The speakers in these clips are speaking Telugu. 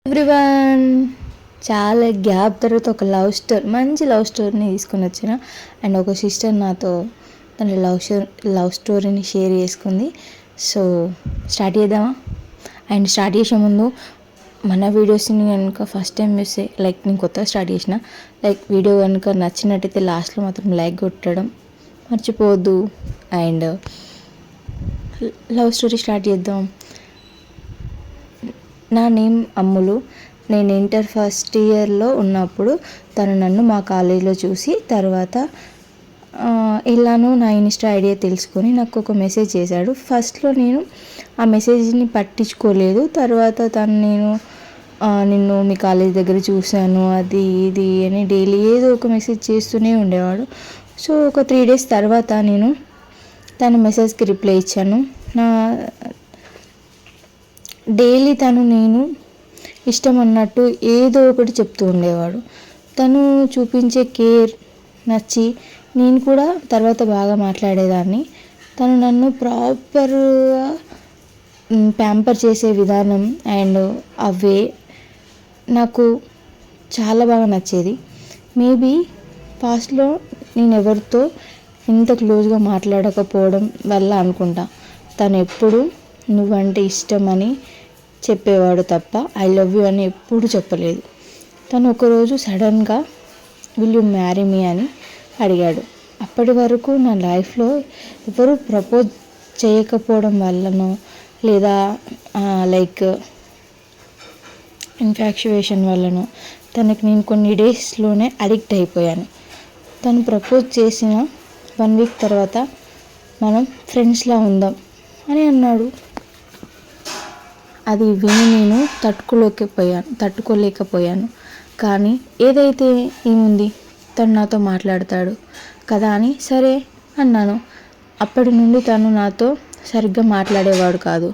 ఎవ్రీవన్, చాలా గ్యాప్ తర్వాత ఒక మంచి లవ్ స్టోరీని తీసుకొని వచ్చిన. అండ్ ఒక సిస్టర్ నాతో తన లవ్ స్టోరీని షేర్ చేసుకుంది. సో స్టార్ట్ చేద్దామా? అండ్ స్టార్ట్ చేసే ముందు మన వీడియోస్ని కనుక ఫస్ట్ టైం చూస్తే నేను కొత్తగా స్టార్ట్ చేసిన వీడియో కనుక నచ్చినట్టయితే లాస్ట్లో మాత్రం లైక్ కొట్టడం మర్చిపోవద్దు. అండ్ లవ్ స్టోరీ స్టార్ట్ చేద్దాం. నా నేమ్ అమ్ములు. నేను ఇంటర్ ఫస్ట్ ఇయర్లో ఉన్నప్పుడు తను నన్ను మా కాలేజీలో చూసి తర్వాత ఇలాను నా ఇన్స్టా ఐడియా తెలుసుకొని నాకు ఒక మెసేజ్ చేశాడు. ఫస్ట్లో నేను ఆ మెసేజ్ని పట్టించుకోలేదు. తర్వాత తను నిన్ను మీ కాలేజ్ దగ్గర చూశాను అది ఇది అని డైలీ ఏదో ఒక మెసేజ్ చేస్తూనే ఉండేవాడు. సో ఒక 3 days తర్వాత నేను తన మెసేజ్కి రిప్లై ఇచ్చాను. నా డైలీ నేను ఇష్టం అన్నట్టు ఏదో ఒకటి చెప్తూ ఉండేవాడు. తను చూపించే కేర్ నచ్చి నేను కూడా తర్వాత బాగా మాట్లాడేదాన్ని. తను నన్ను ప్రాపర్గా ప్యాంపర్ చేసే విధానం అండ్ అవే నాకు చాలా బాగా నచ్చేది. మేబీ పాస్ట్లో నేను ఎవరితో ఇంత క్లోజ్గా మాట్లాడకపోవడం వల్ల అనుకుంటా. తను ఎప్పుడు నువ్వంటే ఇష్టం అని చెప్పేవాడు తప్ప ఐ లవ్ యూ అని ఎప్పుడు చెప్పలేదు. తను ఒకరోజు సడన్గా విల్ యూ మ్యారీ మీ అని అడిగాడు. అప్పటి వరకు నా లైఫ్లో ఎవరు ప్రపోజ్ చేయకపోవడం వల్లనో లేదా ఇన్ఫాక్చువేషన్ వల్లనో తనకి నేను కొన్ని డేస్లోనే అడిక్ట్ అయిపోయాను. తను ప్రపోజ్ చేసిన 1 week తర్వాత మనం ఫ్రెండ్స్లా ఉందాం అని అన్నాడు. అది విని నేను తట్టుకోలేకపోయాను. కానీ ఏదైతే ఏముంది, తను నాతో మాట్లాడతాడు కదా అని సరే అన్నాను. అప్పటి నుండి తను నాతో సరిగ్గా మాట్లాడేవాడు కాదు.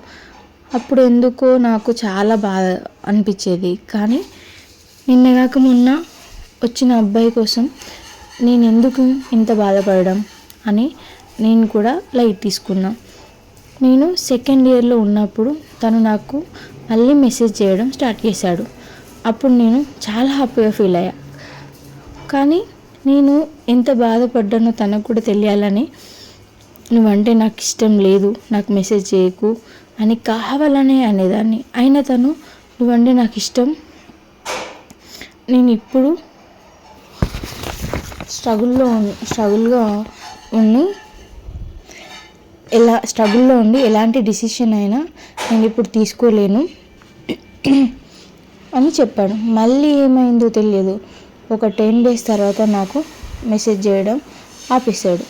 అప్పుడు ఎందుకో నాకు చాలా బాధ అనిపించేది. కానీ నిన్నగాక మొన్న వచ్చిన అబ్బాయి కోసం నేను ఎందుకు ఇంత బాధపడడం అని నేను కూడా లైట్ తీసుకున్నా. నేను 2nd yearలో ఉన్నప్పుడు తను నాకు మళ్ళీ మెసేజ్ చేయడం స్టార్ట్ చేశాడు. అప్పుడు నేను చాలా హ్యాపీగా ఫీల్ అయ్యా. కానీ నేను ఎంత బాధపడ్డానో తనకు కూడా తెలియాలని నువ్వంటే నాకు ఇష్టం లేదు, నాకు మెసేజ్ చేయకు అని కావాలనే అనేదాన్ని. అయినా తను నువ్వంటే నాకు ఇష్టం, నేను ఇప్పుడు స్ట్రగుల్లో ఉండి ఎలాంటి డిసిషన్ అయినా నేను ఇప్పుడు తీసుకోలేను అని చెప్పాడు. మళ్ళీ ఏమైందో తెలియదు. ఒక 10 days తర్వాత నాకు మెసేజ్ చేయడం ఆపేశాడు.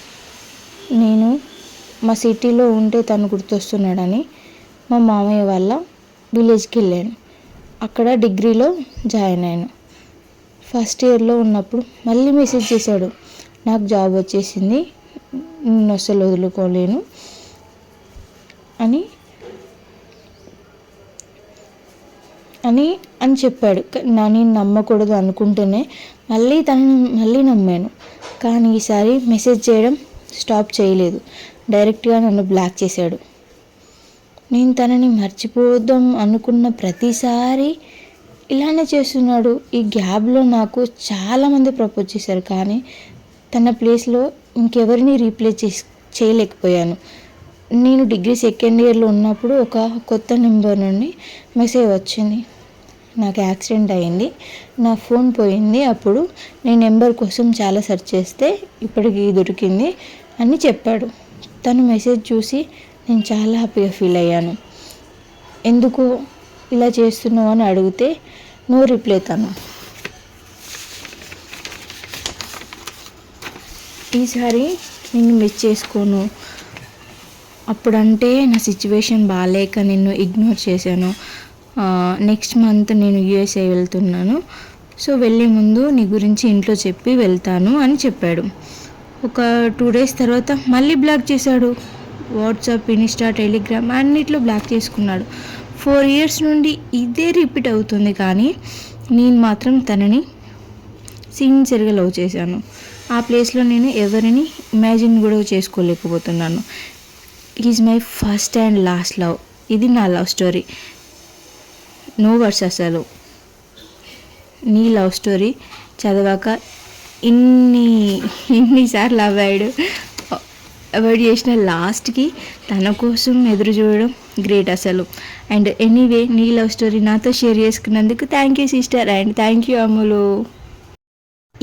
నేను మా సిటీలో ఉంటే తను గుర్తొస్తున్నాడని మా మామయ్య వాళ్ళ విలేజ్కి వెళ్ళాను. అక్కడ డిగ్రీలో జాయిన్ అయ్యాను. ఫస్ట్ ఇయర్లో ఉన్నప్పుడు మళ్ళీ మెసేజ్ చేశాడు. నాకు జాబ్ వచ్చేసింది, నేను అసలు వదులుకోలేను అని చెప్పాడు. నేను నమ్మకూడదు అనుకుంటేనే మళ్ళీ నమ్మాను. కానీ ఈసారి మెసేజ్ చేయడం స్టాప్ చేయలేదు. డైరెక్ట్గా నన్ను బ్లాక్ చేశాడు. నేను తనని మర్చిపోదాం అనుకున్న ప్రతిసారి ఇలానే చేస్తున్నాడు. ఈ గ్యాప్లో నాకు చాలామంది ప్రపోజ్ చేశారు, కానీ తన ప్లేస్లో ఇంకెవరిని రీప్లేస్ చేయలేకపోయాను. నేను డిగ్రీ 2nd yearలో ఉన్నప్పుడు ఒక కొత్త నెంబర్ నుండి మెసేజ్ వచ్చింది. నాకు యాక్సిడెంట్ అయింది, నా ఫోన్ పోయింది. అప్పుడు నేను నెంబర్ కోసం చాలా సెర్చ్ చేస్తే ఇప్పటికి దొరికింది అని చెప్పాడు. తను మెసేజ్ చూసి నేను చాలా హ్యాపీగా ఫీల్ అయ్యాను. ఎందుకు ఇలా చేస్తున్నావు అని అడిగితే నో రిప్లై. తను ఈసారి నిన్ను మిస్ చేసుకోను, అప్పుడంటే నా సిచ్యువేషన్ బాగాలేక నిన్ను ఇగ్నోర్ చేశాను. నెక్స్ట్ మంత్ నేను USA వెళ్తున్నాను, సో వెళ్ళే ముందు నీ గురించి ఇంట్లో చెప్పి వెళ్తాను అని చెప్పాడు. ఒక 2 days తర్వాత మళ్ళీ బ్లాక్ చేశాడు. వాట్సాప్, ఇన్స్టా, టెలిగ్రామ్ అన్నిట్లో బ్లాక్ చేసుకున్నాడు. 4 years నుండి ఇదే రిపీట్ అవుతుంది. కానీ నేను మాత్రం తనని సిన్సియర్గా లవ్ చేశాను. ఆ ప్లేస్లో నేను ఎవరిని ఇమాజిన్ కూడా చేసుకోలేకపోతున్నాను. Is my first and last love. ఇది నా లవ్ స్టోరీ. నో వర్డ్స్ అసలు. నీ లవ్ స్టోరీ చదివాక ఇన్నిసార్లు అవాయిడ్ చేసిన లాస్ట్కి తన కోసం ఎదురు చూడడం గ్రేట్ అసలు. అండ్ ఎనీవే నీ లవ్ స్టోరీ నాతో షేర్ చేసుకున్నందుకు thank you sister and thank you Ammulu.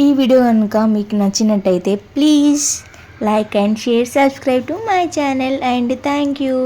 ఈ వీడియో కనుక మీకు నచ్చినట్టయితే please like and share, subscribe to my channel and thank you.